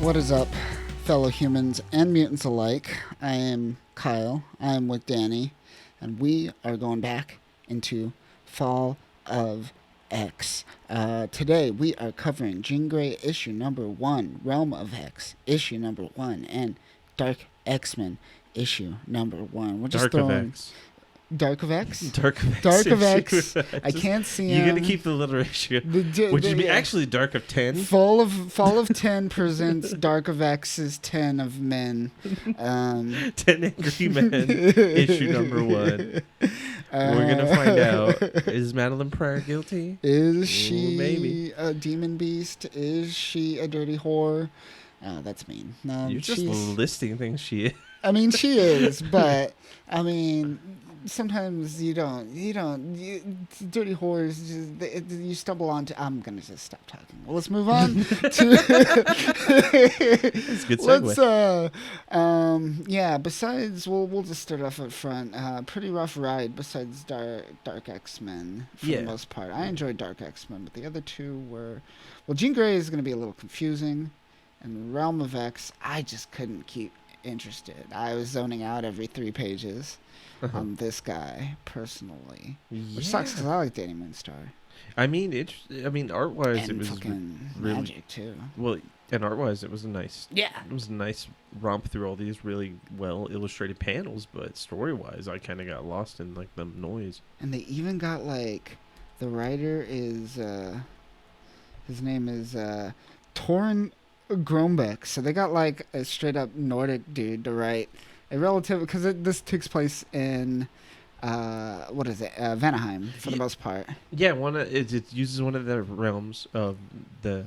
What is up, fellow humans and mutants alike? I am Kyle. I am with Danny, and we are going back into Fall of X. Today we are covering Jean Grey issue number 1, Realm of X issue number 1, and Dark X-Men issue number 1. We're just Dark of X. Dark of X? Dark of X. Dark of X. Just- I can't see You him. got to keep the alliteration. The- Which would be yeah. actually Dark of 10. Fall of 10 presents Dark of X's 10 of Men. 10 Angry Men, issue number 1. We're going to find out, is Madeline Pryor guilty? Is she maybe. a demon beast? Is she a dirty whore? That's mean. You're just listing things she is. I mean, she is, but I mean, sometimes you don't. Dirty whores, you stumble onto. I'm gonna just stop talking. Well, let's move on. That's a good segue. Yeah. Besides, we'll just start off up front. Pretty rough ride. Besides Dark X-Men for the most part. I enjoyed Dark X-Men, but the other two were. Well, Jean Grey is gonna be a little confusing, and Realm of X, I just couldn't keep interested. I was zoning out every 3 pages on this guy personally, which sucks because I like Danny Moonstar. I mean, art-wise, And it was fucking really magic too. well. And art-wise, it was a nice romp through all these really well illustrated panels. But story-wise, I kind of got lost in like the noise. And they even got like the writer is his name is Torren Grombeck. So they got like a straight up Nordic dude to write a relative, because this takes place in Vanaheim for the most part. Yeah, it uses one of the realms of the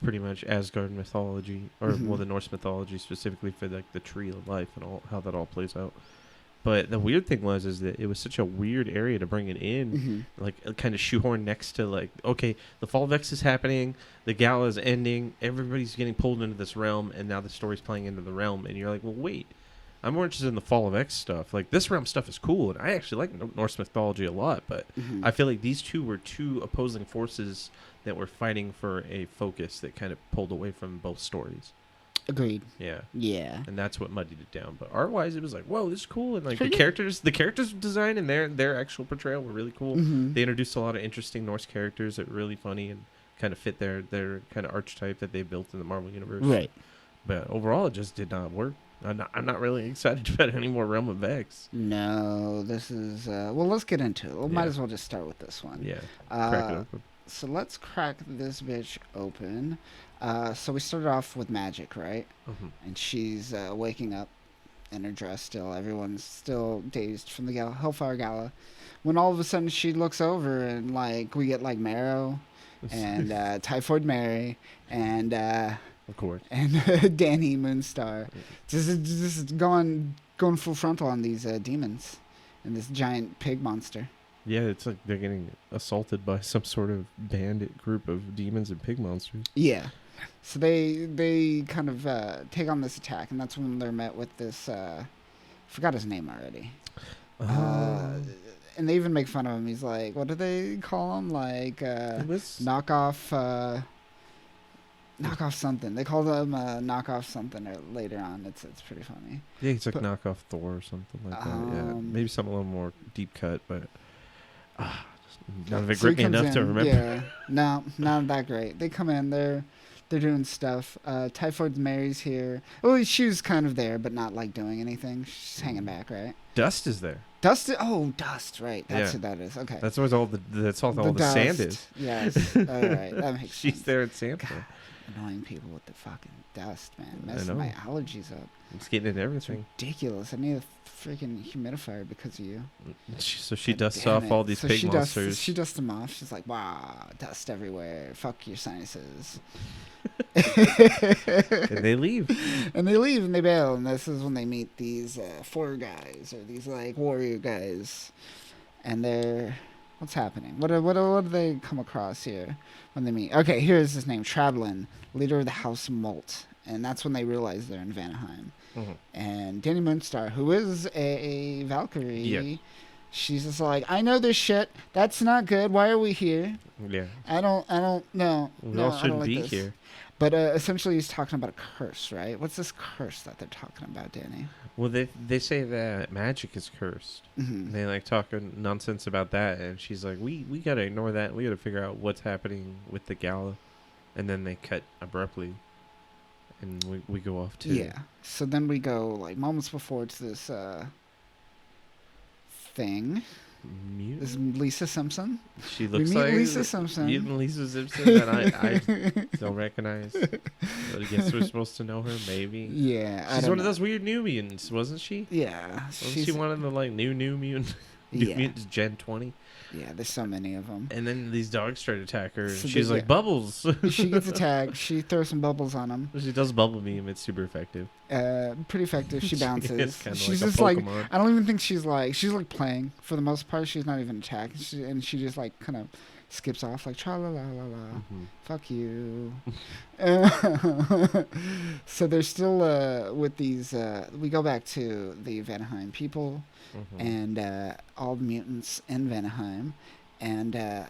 pretty much Asgard mythology, or well, the Norse mythology specifically for like the tree of life and all how that all plays out. But the weird thing is that it was such a weird area to bring it in, like kind of shoehorn next to like, okay, the Fall of X is happening, the gala is ending, everybody's getting pulled into this realm, and now the story's playing into the realm, and you're like, well, wait, I'm more interested in the Fall of X stuff. Like this realm stuff is cool, and I actually like Norse mythology a lot, but I feel like these two were two opposing forces that were fighting for a focus that kind of pulled away from both stories. Agreed. Yeah. Yeah. And that's what muddied it down. But art-wise, it was like, whoa, this is cool. And like the Pretty characters design and their actual portrayal were really cool. They introduced a lot of interesting Norse characters that were really funny and kind of fit their kind of archetype that they built in the Marvel universe. Right. But overall, it just did not work. I'm not really excited about any more Realm of X. No, this is well, let's get into it. We might as well just start with this one. Yeah. Crack it open. So let's crack this bitch open. So we started off with Magic, right? And she's waking up in her dress still. Everyone's still dazed from the Hellfire Gala. When all of a sudden she looks over and like we get like Marrow and Typhoid Mary and of course, and Danny Moonstar, just going full frontal on these demons and this giant pig monster. Yeah, it's like they're getting assaulted by some sort of bandit group of demons and pig monsters. Yeah. So they kind of take on this attack, and that's when they're met with this, forgot his name already. And they even make fun of him. He's like, what do they call him? Like, knockoff something. They call them knockoff something later on. It's pretty funny. Yeah, it's like knockoff Thor or something like that. Yeah, maybe something a little more deep cut, but none of it gripped me enough to remember. Yeah, no, not that great. They come in, they're doing stuff. Typhoid Mary's here. Well, she was kind of there, but not like doing anything. She's hanging back, right? Dust is there. Dust, right? That's who that is. Okay. That's all the sand is. Yes. All right, that makes sense. She's there at Santa. God, annoying people with the fucking dust, man. Messing my allergies up. It's getting into everything. It's ridiculous. I need a freaking humidifier because of you. So she dusts off all these pig monsters. She dusts them off. She's like, wow, dust everywhere. Fuck your sinuses. And they leave. And they bail. And this is when they meet these 4 guys, or these like warrior guys. And they're... What's happening? What do they come across here when they meet? Okay, here's his name, Travelin, leader of the House Molt. And that's when they realize they're in Vanaheim. And Danny Moonstar, who is a Valkyrie, She's just like, I know this shit. That's not good. Why are we here? Yeah. I don't know. We No, all I don't shouldn't like be this. here. But essentially, he's talking about a curse, right? What's this curse that they're talking about, Danny? Well, they say that magic is cursed. Mm-hmm. They like talking nonsense about that, and she's like, we gotta ignore that. We gotta figure out what's happening with the gala, and then they cut abruptly, and we go off to Yeah. So then we go like moments before to this thing. This is mute. Lisa Simpson. She We looks meet like Lisa Simpson. mutant Lisa Simpson that I don't recognize. But I guess we're supposed to know her, maybe. Yeah, I She's don't one know. of those weird new mutants, wasn't she? Yeah, Wasn't she one of the like new mutant? New yeah, mutants Gen 20. yeah. There's so many of them. And then these dogs try to attack her. And So she's they- like, Bubbles. She gets attacked. She throws some bubbles on him. She does bubble beam. It's super effective. Pretty effective. She bounces. It's kind of She's like just a like, Pokemon. I don't even think she's like playing for the most part. She's not even attacking. And she just like kind of skips off like tra la la la la. Mhm. Fuck you. So they're still with these. We go back to the Vanaheim people Mhm. and all the mutants in Vanaheim, and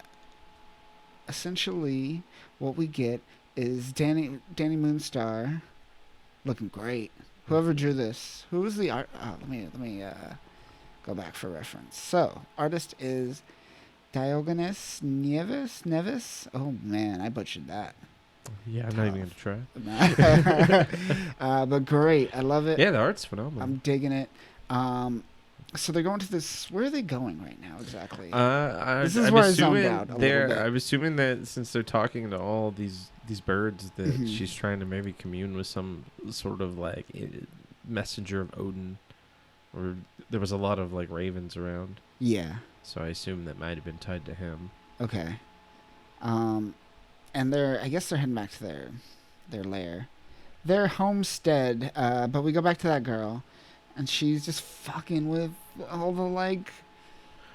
essentially what we get is Danny Moonstar looking great. Whoever drew this, who was the art? Let me go back for reference. So artist is Diogenes Neves. Oh man, I butchered that. Yeah, I'm not even gonna try. But great, I love it. Yeah, the art's phenomenal. I'm digging it. So they're going to this. Where are they going right now exactly? This is where I zoned out a little bit. I'm assuming that since they're talking to all these birds, that Mhm. she's trying to maybe commune with some sort of like messenger of Odin, or there was a lot of like ravens around, Yeah. so I assume that might have been tied to him. Okay. And I guess they're heading back to their lair, their homestead. But we go back to that girl, and she's just fucking with all the like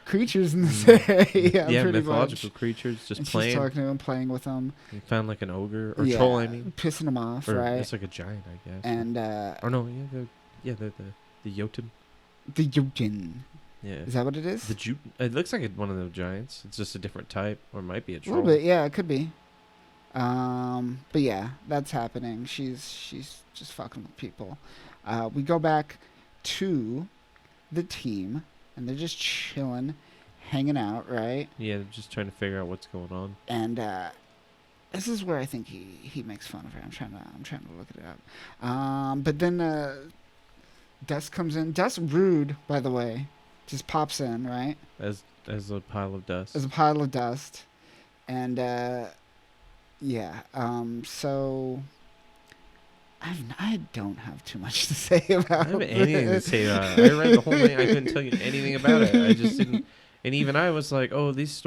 creatures in this area. Yeah, pretty mythological much. creatures just And she's playing. talking to him, playing with them. You found like an ogre or Yeah, troll, I mean, pissing him off, or right? it's like a giant, I guess. And or no, the Jotun. the Jotun. Yeah. Is that what it is? The Jute. It looks like one of the giants. It's just a different type, or it might be a A troll. little bit, yeah, it could be. But yeah, that's happening. She's just fucking with people. We go back to the team, and they're just chilling, hanging out, right? Yeah, just trying to figure out what's going on. And this is where I think he makes fun of her. I'm trying to look it up. But then Dust comes in. Dust rude, by the way, just pops in, right? As a pile of dust. As a pile of dust, and yeah. So I don't have too much to say I about. don't have anything to say about it. I read the whole thing. I couldn't tell you anything about it. I just didn't. And even I was like, oh, these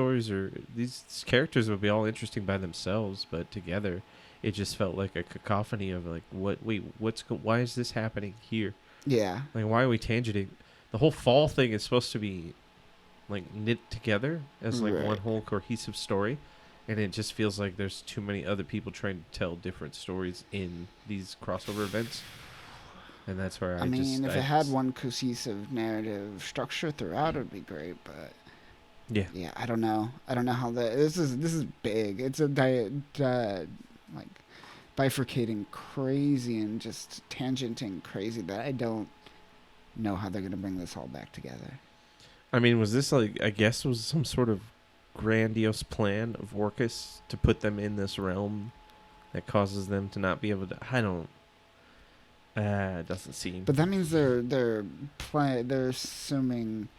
characters would be all interesting by themselves, but together, it just felt like a cacophony of like, why is this happening here? Yeah. Like, why are we tangenting? The whole fall thing is supposed to be like knit together as like Right. one whole cohesive story, and it just feels like there's too many other people trying to tell different stories in these crossover events, and that's where I mean, if it had one cohesive narrative structure throughout, it would be great. But yeah, I don't know. I don't know how this is big. It's a like bifurcating crazy and just tangenting crazy that I don't know how they're gonna bring this all back together. I mean, was this like, I guess was some sort of grandiose plan of Orcus to put them in this realm that causes them to not be able to, I don't, it doesn't seem. But that means they're assuming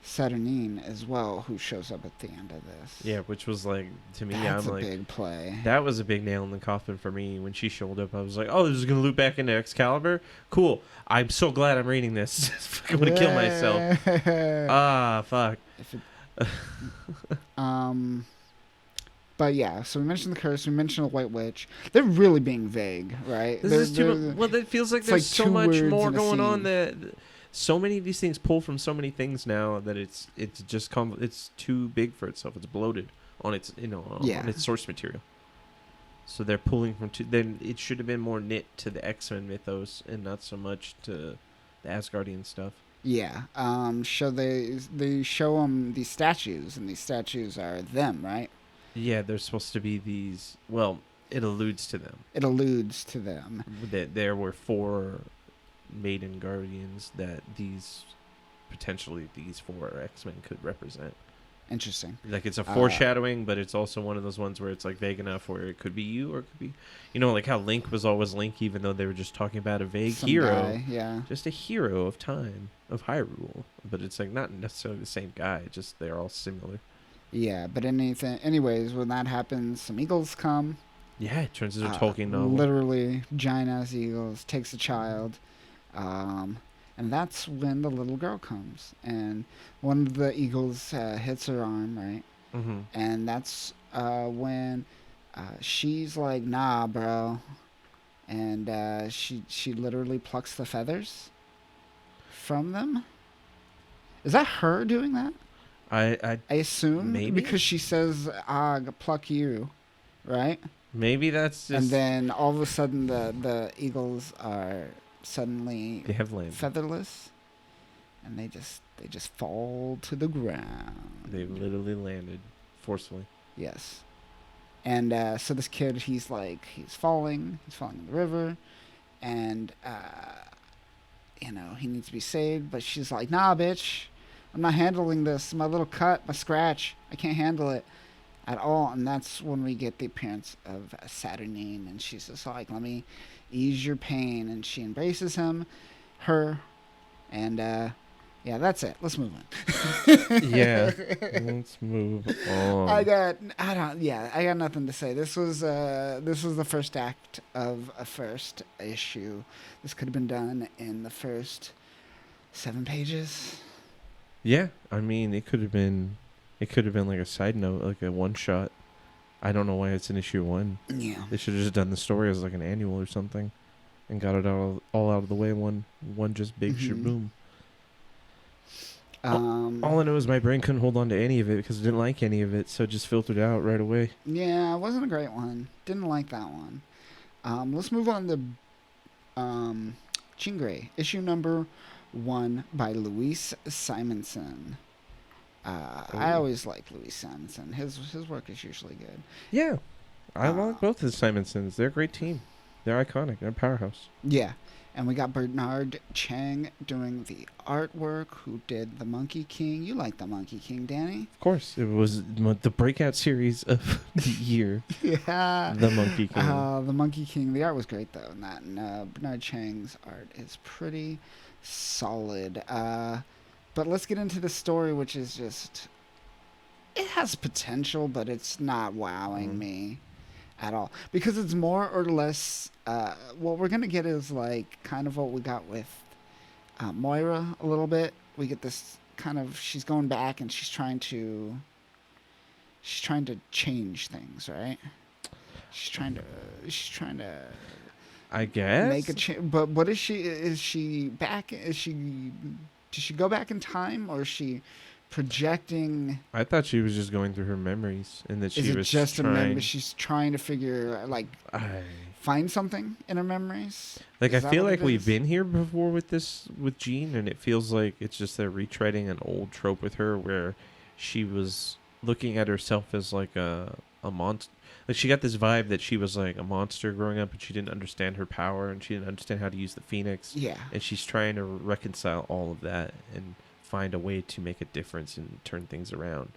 Saturnine as well, who shows up at the end of this. Yeah, which was like, to me, That's I'm a like, big play. that was a big nail in the coffin for me. When she showed up, I was like, oh, this is going to loop back into Excalibur? Cool. I'm so glad I'm reading this. I'm going to kill myself. Fuck. If it, but yeah, so we mentioned the curse, we mentioned the White Witch. They're really being vague, right? This is too well, it feels like it's there's like so two much words more in a going on scene. that so many of these things pull from so many things now that it's just it's too big for itself. It's bloated on its Yeah. on its source material. So they're pulling from then it should have been more knit to the X-Men mythos and not so much to the Asgardian stuff. Yeah. Show they show them these statues, and these statues are them, right? Yeah, they're supposed to be these. Well, it alludes to them. It alludes to them. That there were 4 maiden guardians that these 4 X-Men could represent. Interesting. Like, it's a foreshadowing, but it's also one of those ones where it's like vague enough where it could be you or it could be, like how Link was always Link, even though they were just talking about a vague hero, guy, yeah, just a hero of time of Hyrule, but it's like not necessarily the same guy, just they're all similar. Yeah, but anyways, when that happens, some eagles come. Yeah, it turns into a Tolkien novel. Literally, giant ass eagles takes a child. And that's when the little girl comes. And one of the eagles hits her arm, right? Mm-hmm. And that's when she's like, nah, bro. And she literally plucks the feathers from them. Is that her doing that? I assume. Maybe? Because she says, pluck you, right? Maybe that's just... And then all of a sudden the eagles are... suddenly they have landed. Featherless, and they just fall to the ground. They've literally landed forcefully. Yes. And so this kid, he's falling in the river, and he needs to be saved, but she's like, nah, bitch, I'm not handling this. My little cut, my scratch, I can't handle it at all. And that's when we get the appearance of Saturnine, and she's just like, let me ease your pain, and she embraces her, and yeah, that's it. Let's move on. Yeah, let's move on. I got nothing to say. This was the first act of a first issue. This could have been done in the first 7 pages. Yeah, I mean, it could have been like a side note, like a one shot. I don't know why it's an issue 1. Yeah. They should have just done the story as like an annual or something, and got it all out of the way. One just big shaboom. All I know is my brain couldn't hold on to any of it because it didn't like any of it, so it just filtered out right away. Yeah, it wasn't a great one. Didn't like that one. Let's move on to Jean Grey, issue number 1 by Louise Simonson. I always like Louis Simonson. His work is usually good. Yeah. I like both of the Simonsons. They're a great team. They're iconic. They're a powerhouse. Yeah. And we got Bernard Chang doing the artwork, who did The Monkey King. You like The Monkey King, Danny? Of course. It was the breakout series of the year. Yeah. The Monkey King. The Monkey King. The art was great, though. And Bernard Chang's art is pretty solid. But let's get into the story, which is just... It has potential, but it's not wowing me at all. Because it's more or less... what we're going to get is, like, kind of what we got with Moira a little bit. We get this kind of... She's going back, and she's trying to change things, right? She's trying to... I guess? Make a change. But what is she... Is she back... Is she... Does she go back in time, or is she projecting? I thought she was just going through her memories, and that she was just trying... a memory? She's trying to figure, find something in her memories. Like, I feel like we've been here before with Jean, and it feels like it's just they're retreading an old trope with her, where she was looking at herself as like a monster. Like, she got this vibe that she was like a monster growing up, and she didn't understand her power, and she didn't understand how to use the Phoenix. Yeah. And she's trying to reconcile all of that and find a way to make a difference and turn things around.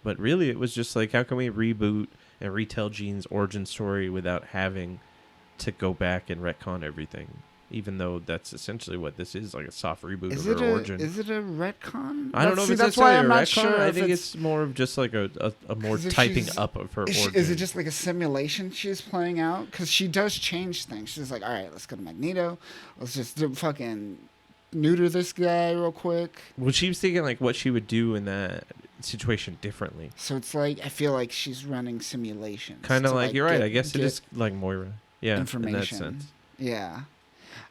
But really, it was just like, how can we reboot and retell Jean's origin story without having to go back and retcon everything? Even though that's essentially what this is, like a soft reboot of her origin. Is it a retcon? I don't know if it's necessarily a retcon. I think it's more of just like a more typing up of her origin. Is it just like a simulation she's playing out? Because she does change things. She's like, all right, let's go to Magneto. Let's just fucking neuter this guy real quick. Well, she was thinking like what she would do in that situation differently. So it's like, I feel like she's running simulations. Kind of like, you're right. I guess it is like Moira. Yeah, information. In that sense. Yeah.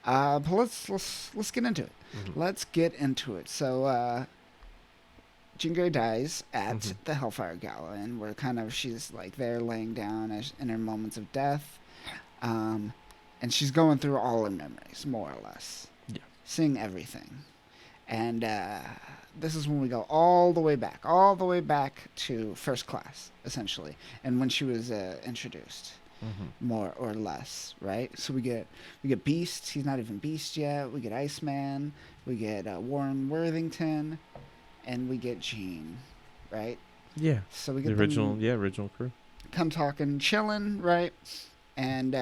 But let's get into it. Mm-hmm. Let's get into it. So, Jean Grey dies at the Hellfire Gala, and she's like there laying down in her moments of death, and she's going through all her memories, more or less. Yeah. Seeing everything, And this is when we go all the way back to First Class, essentially, and when she was introduced, more or less, right? So we get Beast. He's not even Beast yet. We get Iceman. We get Warren Worthington, and we get Jean, right? Yeah. So we get the original crew. Come talking, chilling, right? And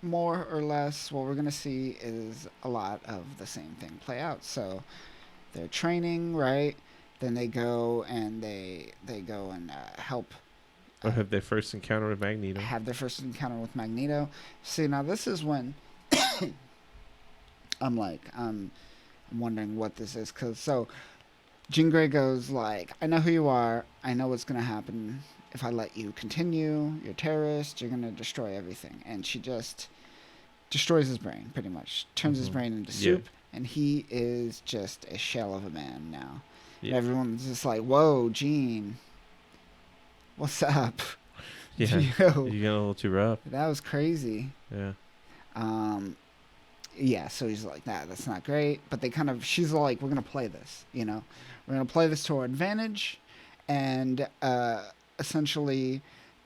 more or less, what we're gonna see is a lot of the same thing play out. So they're training, right? Then they go and they go and help. Or have their first encounter with Magneto. Have their first encounter with Magneto. See, now this is when I'm wondering what this is, cause so Jean Grey goes like, I know who you are. I know what's gonna happen if I let you continue. You're a terrorist. You're gonna destroy everything. And she just destroys his brain, pretty much. Turns his brain into soup, and he is just a shell of a man now. Yeah. Everyone's just like, whoa, Jean. What's up? Yeah. Yo, you get a little too rough. That was crazy. Yeah. Yeah, so he's like, that's not great. But she's like, we're going to play this, you know? We're going to play this to our advantage. And essentially,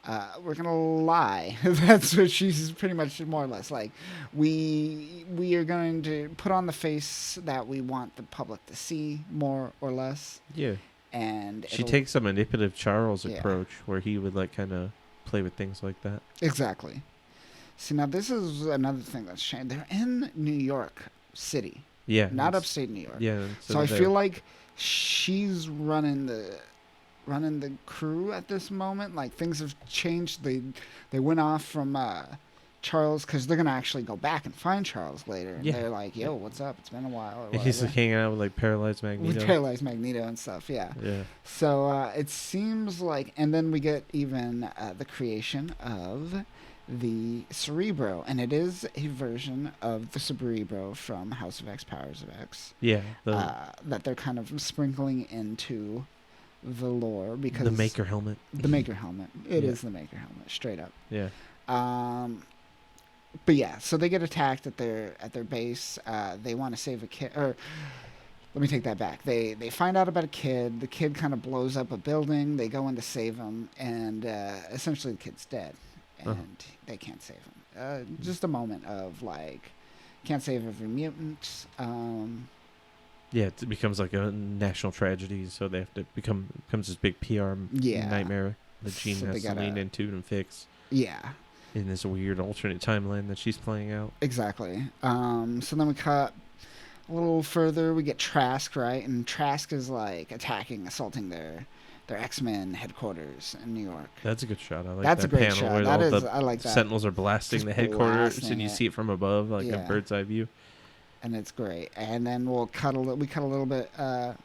we're going to lie. That's what she's pretty much more or less like. We are going to put on the face that we want the public to see, more or less. Yeah. And she takes a manipulative Charles approach where he would like kind of play with things like that. Exactly. See, now this is another thing that's changed. They're in New York City. Yeah. Not upstate New York. Yeah. So I feel like she's running the crew at this moment. Like things have changed. They went off from Charles, because they're gonna actually go back and find Charles later. And they're like, "Yo, what's up? It's been a while." And he's like hanging out with like paralyzed Magneto. With paralyzed Magneto and stuff. Yeah. Yeah. So it seems like, and then we get even the creation of the Cerebro, and it is a version of the Cerebro from House of X, Powers of X. Yeah. That they're kind of sprinkling into the lore, because the Maker helmet. The Maker helmet. It is the Maker helmet, straight up. Yeah. But yeah, so they get attacked at their base. They want to save a kid, or let me take that back. They find out about a kid. The kid kind of blows up a building. They go in to save him, and essentially the kid's dead, and they can't save him. Just a moment of like, can't save every mutant. Yeah, it becomes like a national tragedy, so they have to becomes this big PR nightmare that Jean has to lean into and fix. Yeah. In this weird alternate timeline that she's playing out. Exactly. So then we cut a little further. We get Trask, right? And Trask is like assaulting their X-Men headquarters in New York. That's a good shot. I like That's that a great panel shot. where That all is, the I like that. Sentinels are blasting the headquarters, and you see it from above, like a bird's eye view. And it's great. And then we cut a little bit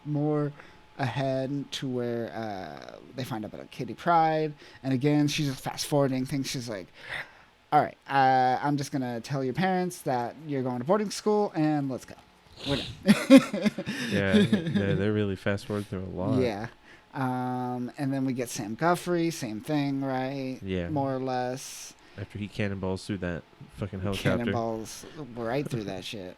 more ahead to where they find out about Kitty Pryde, and again she's just fast forwarding things. She's like, all right, I'm just gonna tell your parents that you're going to boarding school, and let's go. We're done. Yeah, they're really fast forward through a lot. Yeah. And then we get Sam Guthrie, same thing, right? Yeah, more or less. After he cannonballs through that fucking helicopter. Cannonballs right through that shit.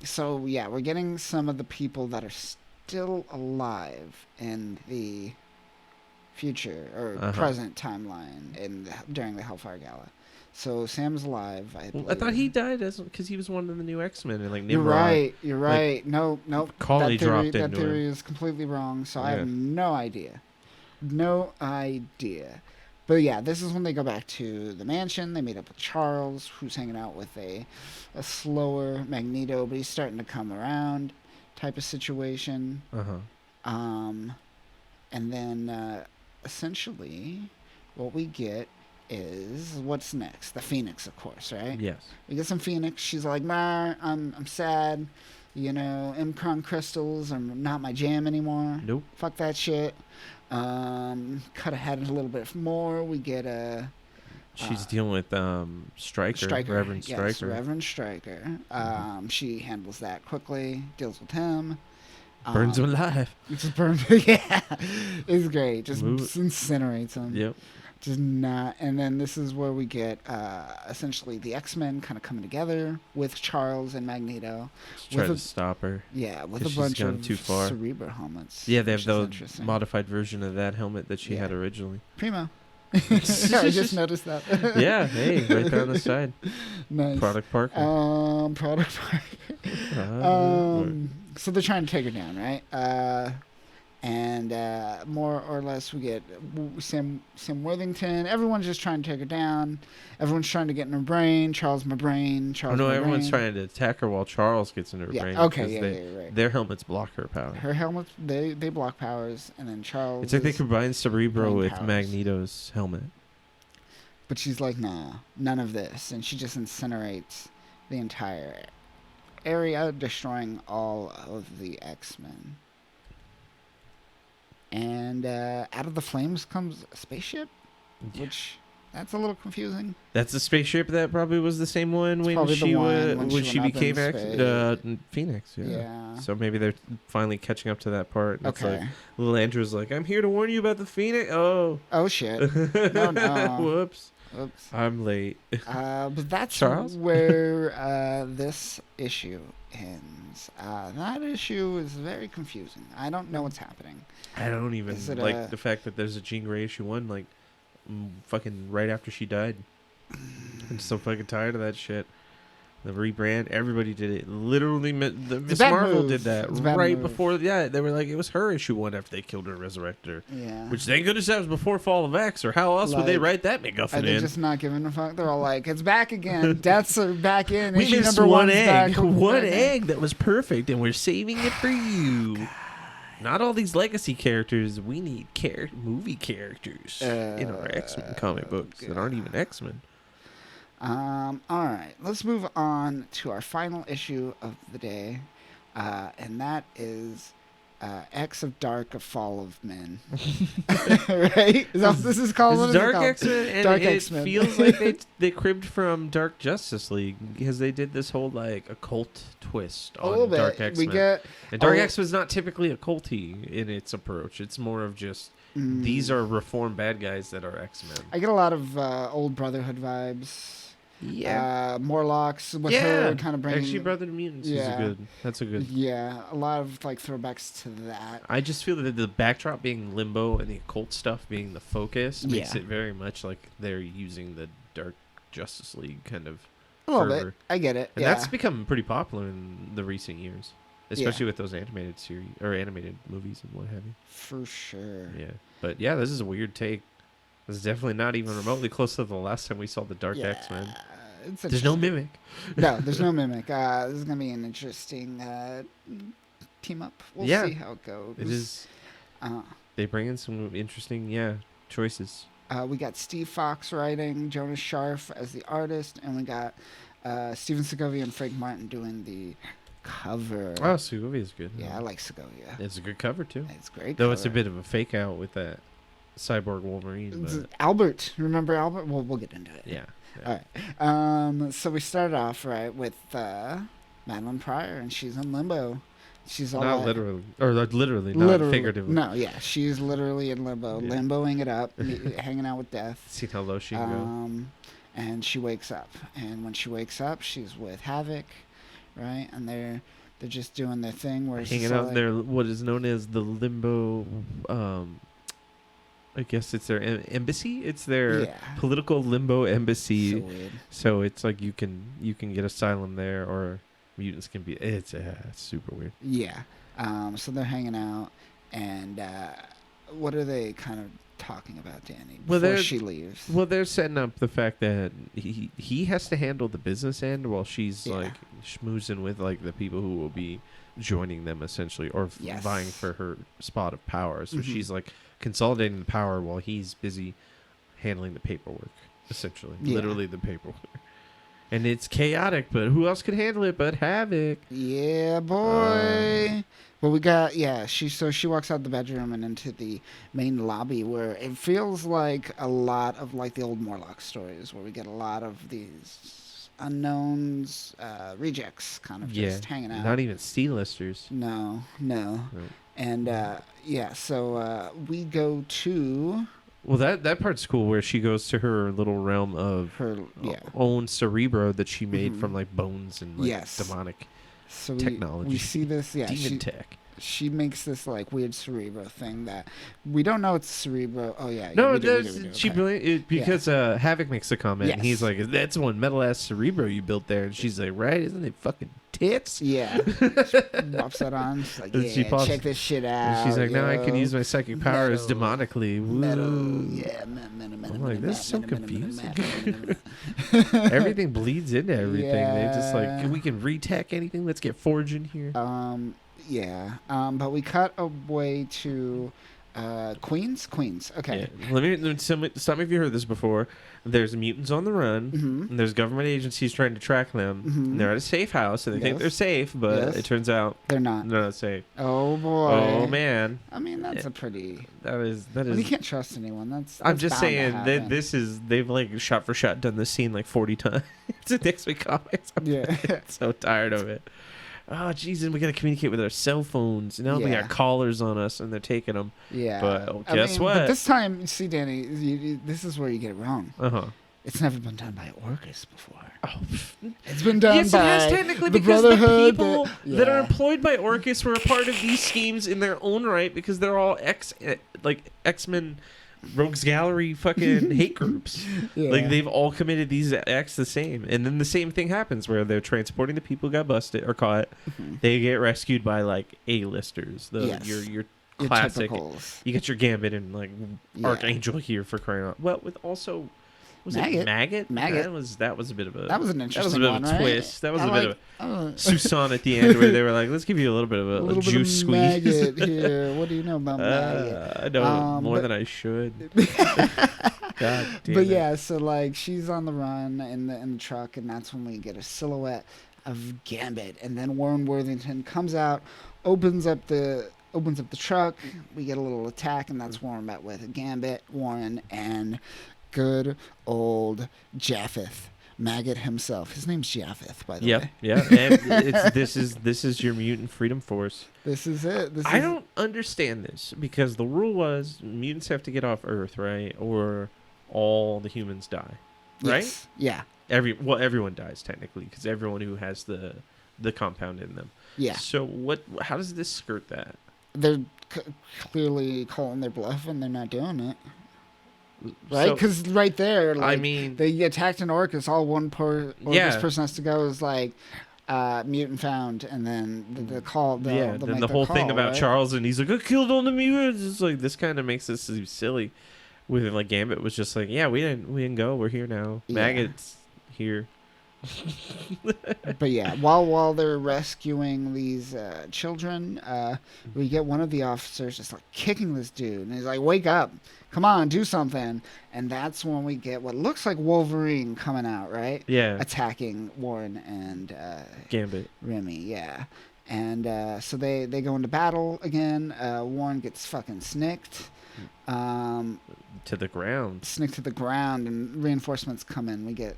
So yeah, we're getting some of the people that are still alive in the future or present timeline during the Hellfire Gala. So Sam's alive. I thought he died because he was one of the new X-Men, and like Nimrod. You're right. Nope. Macaulay dropped into that theory is completely wrong. So I have no idea. But yeah, this is when they go back to the mansion. They meet up with Charles, who's hanging out with a slower Magneto, but he's starting to come around, type of situation. And then essentially, what we get is what's next? The Phoenix, of course, right? Yes. We get some Phoenix. She's like, "Mar, I'm sad. You know, Imcron crystals are not my jam anymore. Nope. Fuck that shit." Cut ahead a little bit more. We get a. She's dealing with Stryker, Reverend Stryker. Yes, Reverend Stryker. She handles that quickly. Deals with him. Burns him alive. Just burns. Yeah, it's great. Just incinerates him. Yep. Does not. And then this is where we get essentially the X-Men kind of coming together with Charles and Magneto. Try to stop her. Yeah, with a 'Cause she's bunch gone of too far. Cerebro helmets. Yeah, they which have is the interesting. modified version of that helmet that she Yeah. had originally. Primo. I just noticed that. Yeah, hey, right there on the side. Nice. Product Parker. Product Parker. So they're trying to take her down, right? And more or less we get Sam Worthington. Everyone's just trying to take her down. Everyone's trying to get in her brain. Charles, my brain. Charles, no, my everyone's brain. trying to attack her while Charles gets in her Yeah. brain. Okay. 'cause Right. Their helmets block her power. Her helmets, they block powers, and then Charles. It's like they combine Cerebro brain with powers. Magneto's helmet. But she's like, nah, none of this, and she just incinerates the entire area, destroying all of the X-Men. And out of the flames comes a spaceship, which that's a little confusing. That's the spaceship that probably was the same one when probably the she one when when she she went up became in Phoenix. Yeah. Yeah. So maybe they're finally catching up to that part. And Okay. It's like, little Andrew's like, I'm here to warn you about the Phoenix. Oh. Oh shit. No. Whoops. Oops. I'm late. But that's Charles? where this issue ends. That issue is very confusing. I don't know what's happening. I don't even Is it like the fact that there's a Jean Grey issue 1, like, fucking right after she died. I'm so fucking tired of that shit. The rebrand, everybody did it. Literally, Miss bad Marvel move. did that It's a bad right move. before. Yeah, they were like, it was her issue 1 after they killed her, resurrected her. Yeah. Which thank goodness that was before Fall of X, or how else would they Like, write that Are MacGuffin they in? just not giving a fuck? They're all like, it's back again. Deaths are back in. We Issue missed number one one's egg. back. One egg that was perfect, and we're saving it for you. Not all these legacy characters. We need movie characters in our X-Men comic books that aren't even X-Men. All right, let's move on to our final issue of the day, and that is X of Dark, a Fall of Men. Right? Is that what this is called? What It's is it Dark called? X-Men, and Dark it X-Men. feels like they cribbed from Dark Justice League because they did this whole like occult twist A little on Dark bit. X-Men. We get And Dark oh. X-Men's not typically occulty in its approach. It's more of just these are reformed bad guys that are X-Men. I get a lot of old Brotherhood vibes. Yeah. Morlocks with her kind of bringing. Actually, Brother to Mutants Yeah. is good. That's a good. Yeah, a lot of like throwbacks to that. I just feel that the backdrop being Limbo and the occult stuff being the focus makes Yeah. it very much like they're using the Dark Justice League kind of A little fervor. bit. I get it. And yeah. that's become pretty popular in the recent years, especially with those animated series or animated movies and what have you. For sure. Yeah, but yeah, this is a weird take. This is definitely not even remotely close to the last time we saw the Dark X-Men. It's There's no interesting. mimic. No, there's no mimic. This is gonna be an interesting team up. We'll Yeah. see how it goes. It is. Uh, They bring in some interesting, choices. we got Steve Fox writing, Jonas Scharf as the artist, and we got Steven Segovia and Frank Martin doing the cover. Oh, Segovia is good. Yeah, I like Segovia. It's a good cover too. It's great. Though it's a cover. bit of a fake out with that cyborg Wolverine. But Albert. Remember Albert? We'll get into it. yeah. All right. So we started off right with Madeline Pryor, and she's in limbo. She's all Not like- literally, or like literally, not figuratively. No, yeah, she's literally in limbo, Yeah. limboing it up, hanging out with death. See how low she can go. And she wakes up, and when she wakes up, she's with Havoc, right? And they're just doing their thing where it's Hanging just out all in their what is known as the limbo. I guess it's their embassy. It's their yeah, political limbo embassy. so weird. So it's like you can get asylum there, or mutants can be. It's super weird. Yeah. So they're hanging out, and what are they kind of talking about, Danny? Well, Before they're- she leaves. Well, they're setting up the fact that he has to handle the business end while she's Yeah. like schmoozing with like the people who will be joining them essentially, or Yes. vying for her spot of power. So Mhm. she's like consolidating the power while he's busy handling the paperwork, essentially, Yeah. literally the paperwork. And it's chaotic, but who else could handle it but Havoc? Yeah, boy. Well, we got she walks out the bedroom and into the main lobby where it feels like a lot of like the old Morlock stories where we get a lot of these unknowns, rejects kind of just hanging out. Not even C-listers. No. No. And so we go to Well, that part's cool where she goes to her little realm of Her own Cerebro that she made Mhm. from like bones and like Yes. demonic So technology. we see this. Yeah, demon tech. she makes this like weird Cerebro thing that we don't know it's Cerebro. Oh yeah, No, we do, she okay. brilliant because Havoc makes a comment. And he's Yes. like, "That's one metal ass Cerebro you built there," and she's like, "Right? Isn't it fucking tits?" Yeah, she pops that on. She's like, And she yeah, pops- check this shit out. And she's like, "Now I can yo. use my psychic powers Metal. demonically." Woo. Metal, yeah, I'm like, this is so confusing. Everything bleeds into everything. They just like, we can retech anything. Let's get Forge in here. Yeah. But we cut away to Queens. Okay. Yeah. Let me stop me if you heard this before. There's mutants on the run. Mm-hmm. And there's government agencies trying to track them. Mhm. And they're at a safe house, and they think Yes. they're safe, but Yes. it turns out They're not. they're not safe. Oh boy. Oh man, I mean, that's a pretty. that is. Well, you can't trust anyone. I'm just bound to saying that happen. they've like shot for shot done this scene like 40 times. It's a Next Week Comics. I'm Yeah. so tired of it. Oh, jeez, and we got to communicate with our cell phones. And now we Yeah. got callers on us, and they're taking them. Yeah. But I guess mean, what? But this time, see, Danny, this is where you get it wrong. Uh-huh. It's never been done by Orcus before. Oh, It's been done yes, it by has technically the because the Brotherhood. people that are yeah. employed by Orcus were a part of these schemes in their own right because they're all X-Men Rogues Gallery fucking hate groups. Yeah. Like they've all committed these acts the same, and then the same thing happens where they're transporting the people who got busted or caught. Mhm. They get rescued by like A-listers, Yes. your Your classic. typicals. You get your Gambit and like Yeah. Archangel here for crying out. Well, with also was it Maggot? Maggot? That was a bit of a That was an that was interesting a bit one, of a right? twist. That was I a bit of a Susan at the end where they were like, let's give you a little bit of a little juice bit of squeeze. maggot here. What do you know about maggot? I know more but- than I should. God damn But it. yeah, so like she's on the run in the truck, and that's when we get a silhouette of Gambit, and then Warren Worthington comes out, opens up the truck. We get a little attack, and that's Warren met with Gambit, Warren, and good old Japheth. Maggot himself. His name's Japheth, by the way. Yeah. And this is your mutant freedom force. This is it. I don't understand this because the rule was mutants have to get off Earth, right? Or all the humans die, right? Yes. Yeah. Everyone dies technically because everyone who has the compound in them. Yeah. So how does this skirt that? They're clearly calling their bluff, and they're not doing it. Right? So, Because right there, like, I mean, they attacked an Orcus. All Orcus Yeah. person has to go is like, mutant found, and then the call. then they'll the make whole their thing call, about right? Charles and he's like, I killed all the mutants. It's like this kind of makes this seem silly. With like Gambit was just like, yeah, we didn't go. We're here now. Yeah. Maggot's here. But yeah, while they're rescuing these children, we get one of the officers just like kicking this dude, and he's like, "Wake up! Come on, do something!" And that's when we get what looks like Wolverine coming out, right? Yeah. Attacking Warren and Gambit. Remy, yeah. And so they go into battle again. Warren gets fucking snicked. To the ground. Snicked to the ground, and reinforcements come in. We get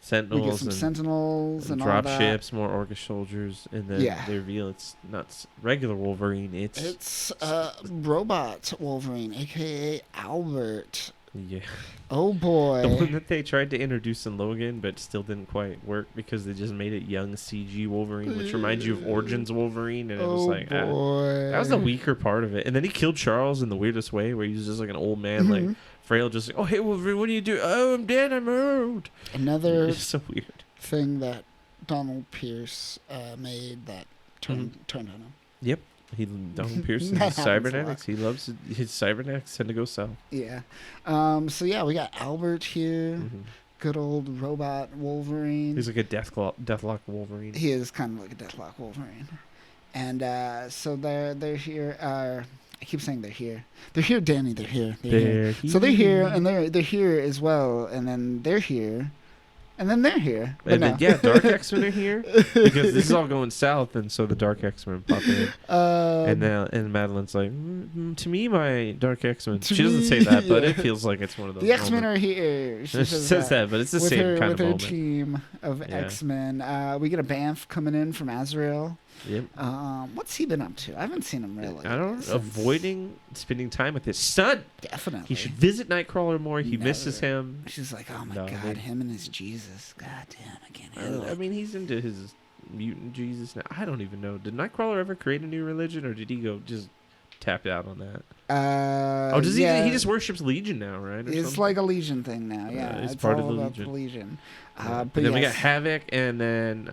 Sentinels some and Sentinels and all drop that. ships, more Orcus soldiers, and then Yeah. they reveal it's not regular Wolverine. It's Robot Wolverine, a.k.a. Albert. Yeah. Oh, boy. The one that they tried to introduce in Logan, but still didn't quite work because they just made it young CG Wolverine, which reminds you of Origins Wolverine, and it was like, boy. that was the weaker part of it. And then he killed Charles in the weirdest way, where he was just like an old man, like Mhm. frail, just like, oh hey Wolverine, what do you do? Oh, I'm dead, I'm out. Another It's so weird. thing that Donald Pierce made that turned Mm-hmm. on him. Yep. Donald Pearson, That his happens a cybernetics. He loves his cybernetics tend to go south. Yeah. So yeah, we got Albert here. Mhm. Good old robot Wolverine. He's like a Deathlock Wolverine. He is kind of like a Deathlock Wolverine. And so they're here. I keep saying they're here. They're here, Danny. They're here. They're here. So they're here, and they're here as well, and then they're here, and then they're here. But And no. then, yeah, Dark X-Men are here because this is all going south, and so the Dark X-Men pop in. And Madeline's like, to me, my Dark X-Men. To She doesn't me, say that, but yeah. it feels like it's one of those. The X-Men moments. are here. She says that, but it's the with same her, kind with of her moment. team of Yeah. X-Men. We get a Banff coming in from Azrael. Yep. What's he been up to? I haven't seen him really. I don't know. Avoiding spending time with his son. Definitely. He should visit Nightcrawler more. He misses him. She's like, oh my God, him and his Jesus. God damn, I can't handle it. I mean, he's into his mutant Jesus now. I don't even know. Did Nightcrawler ever create a new religion, or did he go just tap out on that? Does he? He just worships Legion now, right? It's something? Like a Legion thing now. Yeah, it's it's part all of the about Legion. the Legion. But then we got Havoc, and then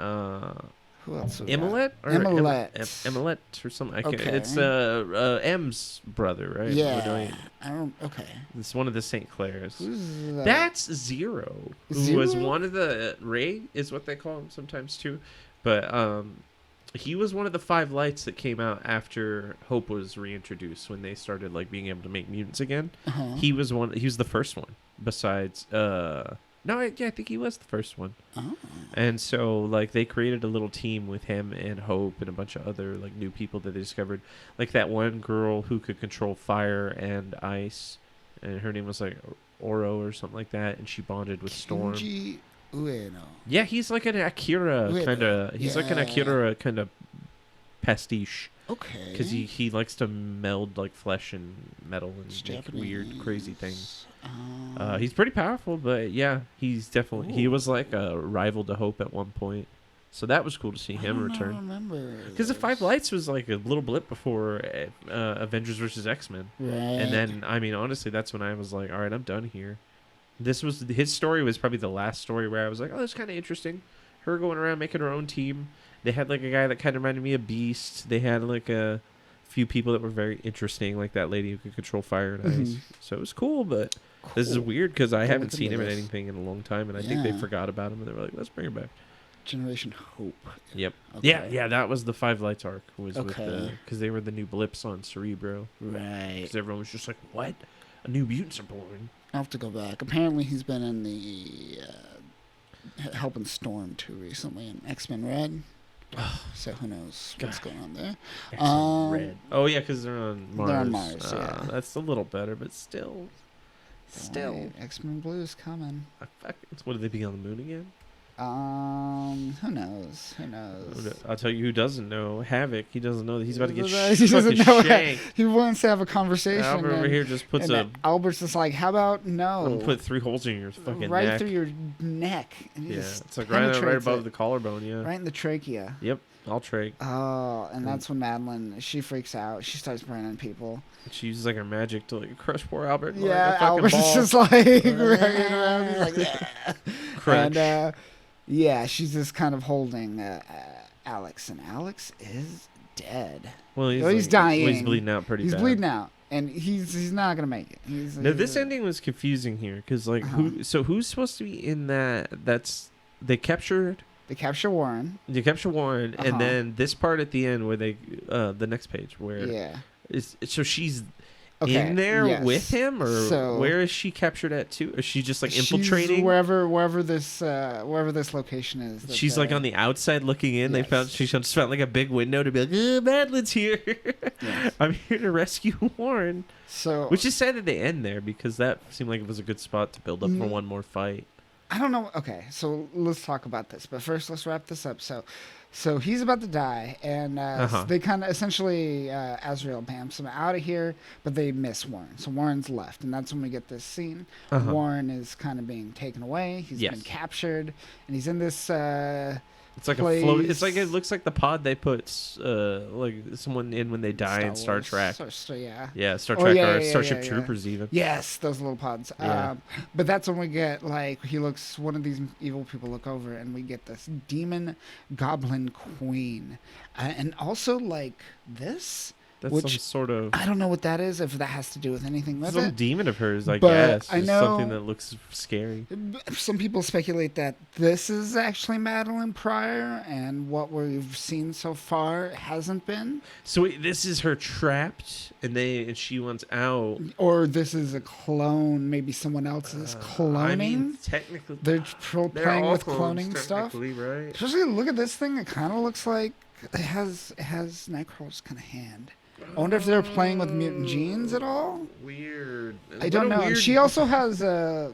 who else? Emilet or Emilet or something. Okay. It's M's brother, right? Yeah. I don't. Okay. It's one of the St. Clairs. Who's that? That's Zero, who was one of the Ray, is what they call him sometimes too, but he was one of the 5 lights that came out after Hope was reintroduced when they started like being able to make mutants again. Uh-huh. He was the first one besides I think he was the first one. Oh. And so like they created a little team with him and Hope and a bunch of other like new people that they discovered, like that one girl who could control fire and ice, and her name was like Oro or something like that, and she bonded with Storm. Kenji Ueno. Yeah, he's like an Akira kind of. He's like an Akira kind of pastiche. Okay. Because he likes to meld like flesh and metal and make weird, crazy things. He's pretty powerful, but yeah, he's definitely. He was like a rival to Hope at one point, so that was cool to see him return. I remember. Because the 5 Lights was like a little blip before Avengers vs. X-Men, right? And then I mean, honestly, that's when I was like, all right, I'm done here. His story was probably the last story where I was like, oh, that's kind of interesting. Her going around making her own team. They had like a guy that kind of reminded me of Beast. They had like a few people that were very interesting, like that lady who could control fire and ice. So it was cool, but this is weird because I haven't seen him in anything in a long time, and I think they forgot about him, and they were like, let's bring him back. Generation Hope. Yep. Okay. Yeah, that was the 5 Lights arc. Was because they were the new blips on Cerebro. Right. Because everyone was just like, what? A new mutants are born. I'll have to go back. Apparently he's been in the helping Storm too recently in X-Men Red. So who knows what's going on there. Red. Oh yeah, because they're on Mars. They're on Mars, yeah. That's a little better, but still. X-Men Blue's coming. What, did they be on the moon again? Who knows? I'll tell you who doesn't know. Havoc. He doesn't know that he's about to get shanked. He wants to have a conversation. Albert over here just puts Albert's just like, how about no? I'm gonna put 3 holes in your fucking right neck. Through your neck. And it's like right above the collarbone. Yeah. Right in the trachea. Yep. I'll trach. Oh, and that's when Madeline, she freaks out. She starts burning people. She uses like her magic to like crush poor Albert. Yeah, like Albert's just like running around. He's like, yeah. Crunch. And yeah, she's just kind of holding Alex, and Alex is dead. Well, he's dying. He's bleeding out pretty bad. He's bleeding out, and he's not gonna make it. This ending was confusing here because like who's supposed to be in that? They capture Warren. They capture Warren, and then this part at the end where they the next page where so she's in there with him, or where is she captured at too? Is she just like infiltrating? She's wherever this location is. She's like on the outside looking in. Yes. She just found like a big window to be like, Madeline's here. Yes. I'm here to rescue Warren. Which is sad that they end there because that seemed like it was a good spot to build up for one more fight. I don't know. Okay, so let's talk about this. But first, let's wrap this up. So he's about to die, and they kind of essentially Azrael bamps him out of here, but they miss Warren. So Warren's left, and that's when we get this scene. Warren is kind of being taken away. He's been captured, and he's in this. It's like a float. It's like it looks like the pod they put like someone in when they die in Star Trek. Star Trek or Starship Troopers even. Yes, those little pods. Yeah. But that's when we get like one of these evil people look over, and we get this demon goblin queen, and also like this. That's some sort of... I don't know what that is, if that has to do with anything with some demon of hers, I guess. I know something that looks scary. Some people speculate that this is actually Madeline Pryor, and what we've seen so far hasn't been. So this is her trapped, and she wants out. Or this is a clone, maybe someone else is cloning. I mean, technically... They're playing with cloning stuff. Right? Especially look at this thing, it kind of looks like it has Nightcrawler's kind of hand. I wonder if they're playing with mutant genes at all. Weird. I don't know. And she also has a.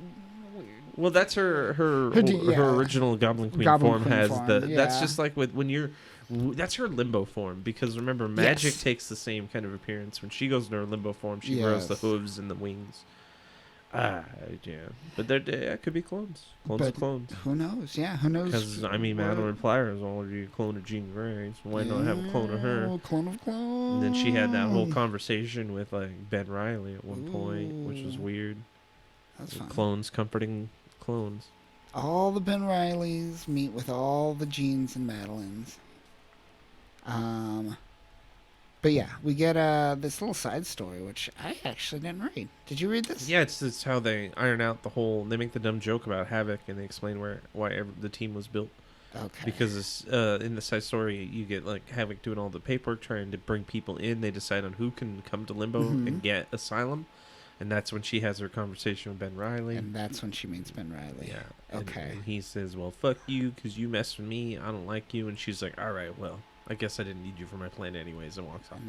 Well, that's her original Goblin Queen form. That's just like when you're That's her limbo form, because remember, Magic takes the same kind of appearance. When she goes into her limbo form, she grows the hooves and the wings. Yeah. But there could be clones. Clones of clones. Who knows? Yeah, who knows? Because, I mean, Madeline Pryor is already a clone of Jean Grey, so why not have a clone of her? Clone of clones. And then she had that whole conversation with, like, Ben Reilly at one point, which was weird. That's fun. Clones comforting clones. All the Ben Reillys meet with all the Jeans and Madelines. But yeah, we get this little side story, which I actually didn't read. Did you read this? Yeah, it's how they iron out the whole. They make the dumb joke about Havoc, and they explain why the team was built. Okay. Because in the side story, you get like Havoc doing all the paperwork, trying to bring people in. They decide on who can come to Limbo and get asylum, and that's when she has her conversation with Ben Reilly. And that's when she meets Ben Reilly. Yeah. Okay. And he says, "Well, fuck you, because you messed with me. I don't like you." And she's like, "All right, well, I guess I didn't need you for my plan anyways," and walks off.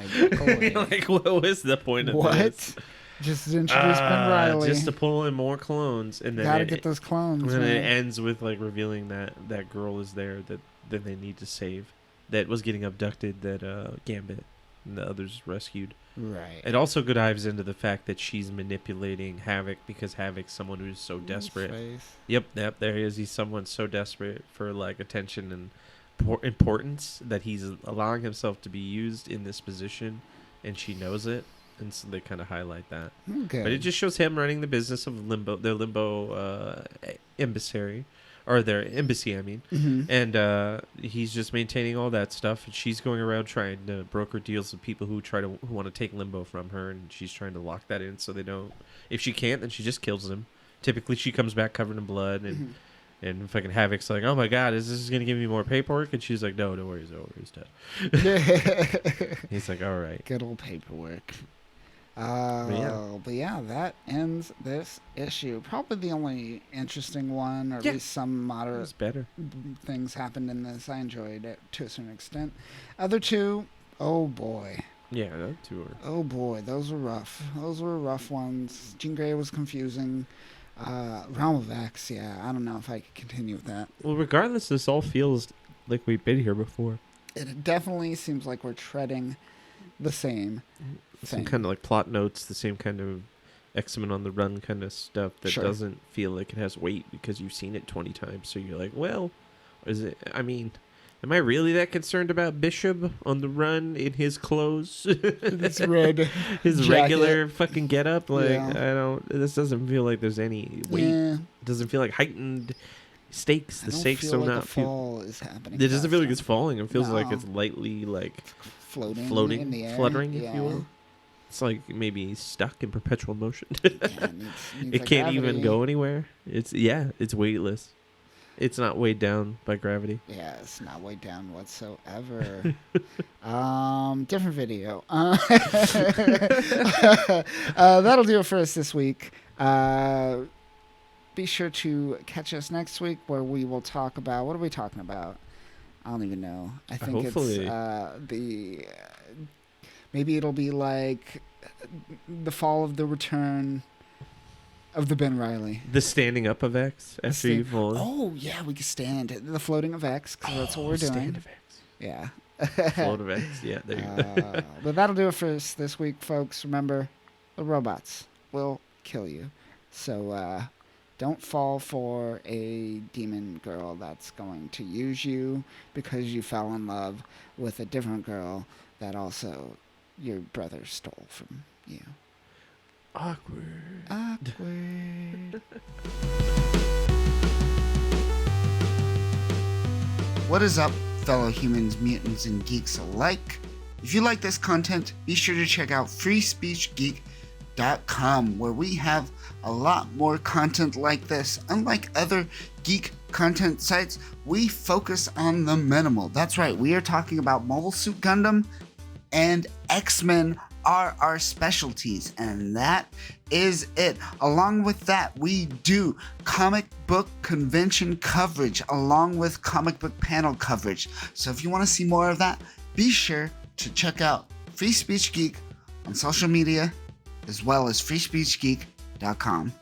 Like, what was the point of this? Just to introduce Ben Reilly. Just to pull in more clones, and then gotta get those clones. And then it ends with like revealing that girl is there that they need to save, that was getting abducted, that Gambit and the others rescued. Right. It also dives into the fact that she's manipulating Havoc, because Havoc's someone who's so desperate. Yep, there he is. He's someone so desperate for like attention and importance that he's allowing himself to be used in this position, and she knows it, and so they kind of highlight that. Okay. But it just shows him running the business of their Limbo emissary, or their embassy, I mean. And he's just maintaining all that stuff, and she's going around trying to broker deals with people who want to take Limbo from her, and she's trying to lock that in so they don't. If she can't, then she just kills them. Typically, she comes back covered in blood, and and fucking Havoc's like, "Oh my god, is this going to give me more paperwork?" And she's like, "No, don't worry, he's over. He's dead." He's like, "All right." Good old paperwork. But yeah, that ends this issue. Probably the only interesting one, or at least some moderate things happened in this. I enjoyed it to a certain extent. Other two, oh boy. Yeah, that two were. Oh boy, those were rough. Those were rough ones. Jean Grey was confusing. Realm of X, yeah, I don't know if I could continue with that. Well, regardless, this all feels like we've been here before. It definitely seems like we're treading the same Some kind of like plot notes, the same kind of X-Men on the Run kind of stuff that doesn't feel like it has weight because you've seen it 20 times. So you're like, well, is it? I mean, am I really that concerned about Bishop on the Run in his clothes? This red his jacket. Regular fucking getup. Like, I don't. This doesn't feel like there's any weight. It doesn't feel like heightened stakes. The stakes are not. The fall is happening. It doesn't feel like it's falling. It feels like it's lightly like floating in the air. Fluttering, if you will. It's like maybe stuck in perpetual motion. Needs it can't even go anywhere. It's weightless. It's not weighed down by gravity. Yeah, it's not weighed down whatsoever. Different video. That'll do it for us this week. Be sure to catch us next week, where we will talk about, what are we talking about? I don't even know. I think Hopefully. It's maybe it'll be like the fall of the return of the Ben Reilly. The standing up of X after you've fallen. Oh, yeah, we can stand the floating of X, because that's what we're doing. Stand of X. Yeah. Float of X. Yeah, there you go. But that'll do it for us this week, folks. Remember, the robots will kill you. So don't fall for a demon girl that's going to use you because you fell in love with a different girl that also your brother stole from you. Awkward. What is up, fellow humans, mutants, and geeks alike? If you like this content, be sure to check out freespeechgeek.com, where we have a lot more content like this. Unlike other geek content sites, we focus on the minimal. That's right, we are talking about Mobile Suit Gundam and X-Men are our specialties, and that is it. Along with that, we do comic book convention coverage along with comic book panel coverage. So if you want to see more of that, be sure to check out Free Speech Geek on social media, as well as freespeechgeek.com.